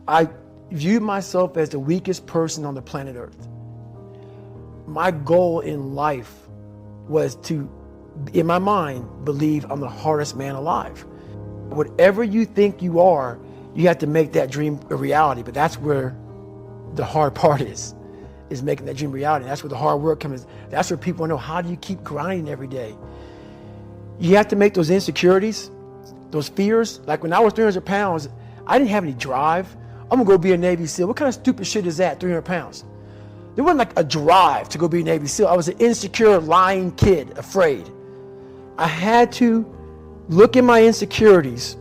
I viewed myself as the weakest person on the planet Earth. My goal in life was to, in my mind, believe I'm the hardest man alive. Whatever you think you are, you have to make that dream a reality. But that's where the hard part is making that dream reality. That's where the hard work comes. That's where people know, how do you keep grinding every day? You have to make those insecurities, those fears. Like when I was 300 pounds, I didn't have any drive. I'm gonna go be a Navy SEAL. What kind of stupid shit is that, 300 pounds? There wasn't like a drive to go be a Navy SEAL. I was an insecure, lying kid, afraid. I had to look at my insecurities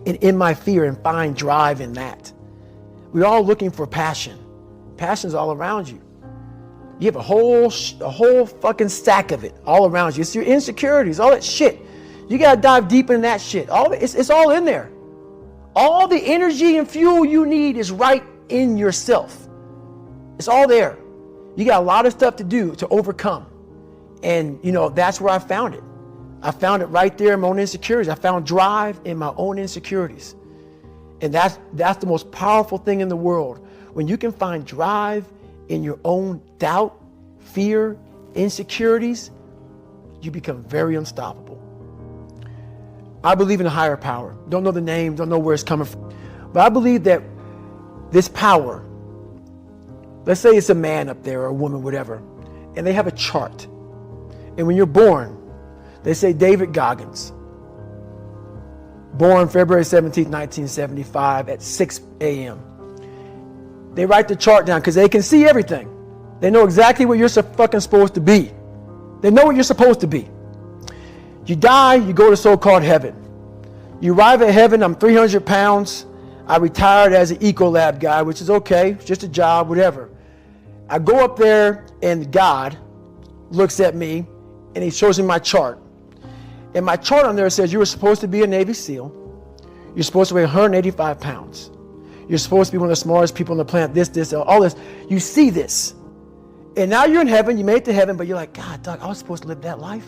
and in my fear and find drive in that. We're all looking for passion. Passion's all around you. You have a whole fucking stack of it all around you. It's your insecurities, all that shit. You gotta dive deep into that shit. All of it, it's all in there. All the energy and fuel you need is right in yourself. It's all there. You got a lot of stuff to do to overcome. And that's where I found it. I found it right there in my own insecurities. I found drive in my own insecurities. And that's the most powerful thing in the world. When you can find drive in your own doubt, fear, insecurities, you become very unstoppable. I believe in a higher power. Don't know the name, don't know where it's coming from. But I believe that this power, let's say it's a man up there or a woman, whatever, and they have a chart. And when you're born, they say David Goggins, born February 17th, 1975 at 6 a.m. They write the chart down because they can see everything. They know exactly what you're fucking supposed to be. They know what you're supposed to be. You die, you go to so-called heaven. You arrive at heaven, I'm 300 pounds. I retired as an Ecolab guy, which is okay, it's just a job, whatever. I go up there and God looks at me and he shows me my chart. And my chart on there says you were supposed to be a Navy SEAL. You're supposed to weigh 185 pounds. You're supposed to be one of the smartest people on the planet, this, all this. You see this. And now you're in heaven, you made it to heaven, but you're like, God, Doug, I was supposed to live that life.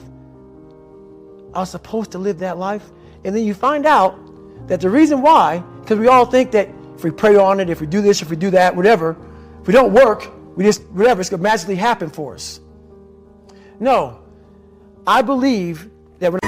I was supposed to live that life. And then you find out that the reason why, because we all think that if we pray on it, if we do this, if we do that, whatever, if we don't work, we just, whatever, it's going to magically happen for us. No, I believe that when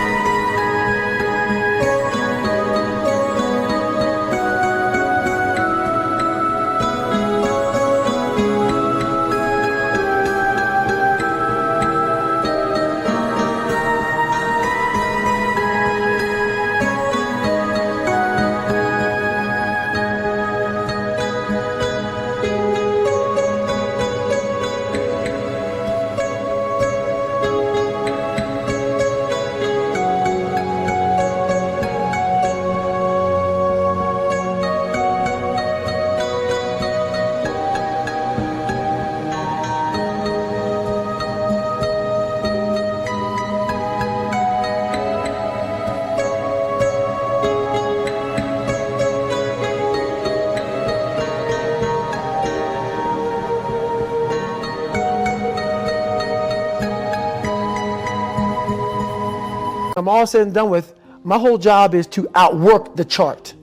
I'm all said and done with, my whole job is to outwork the chart.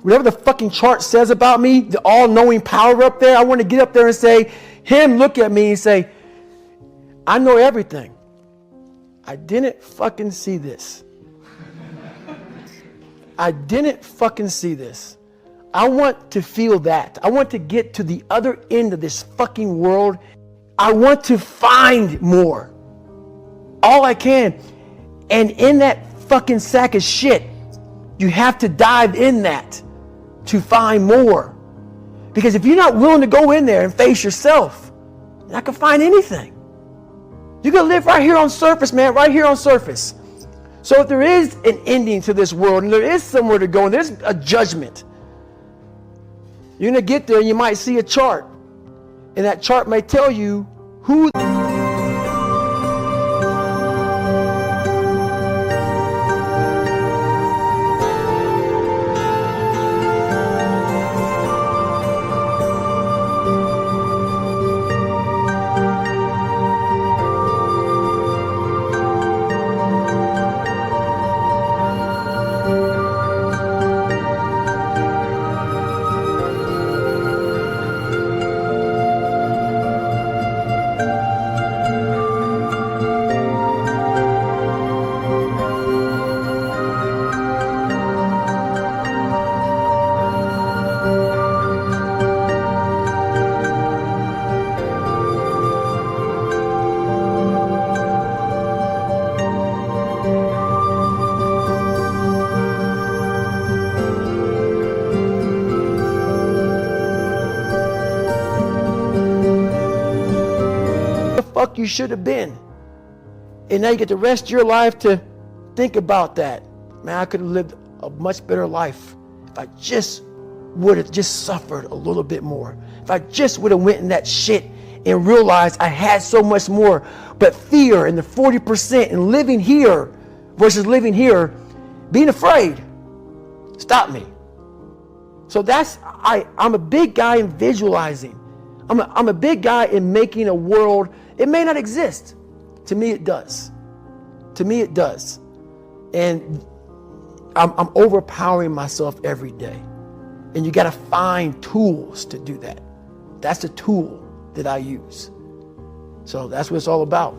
Whatever the fucking chart says about me, the all-knowing power up there, I want to get up there and say, him look at me and say, I know everything. I didn't fucking see this. I didn't fucking see this. I want to feel that. I want to get to the other end of this fucking world. I want to find more. All I can. And in that fucking sack of shit, you have to dive in that to find more. Because if you're not willing to go in there and face yourself, you're not gonna find anything. You're gonna live right here on surface, man, right here on surface. So if there is an ending to this world and there is somewhere to go and there's a judgment, you're gonna get there and you might see a chart. And that chart may tell you who should have been. And now you get the rest of your life to think about that. Man, I could have lived a much better life if I just would have just suffered a little bit more. If I just would have went in that shit and realized I had so much more. But fear and the 40% and living here versus living here, being afraid, stopped me. So I'm a big guy in visualizing. I'm a big guy in making a world. It may not exist. To me, it does. To me, it does. And I'm overpowering myself every day. And you got to find tools to do that. That's the tool that I use. So that's what it's all about.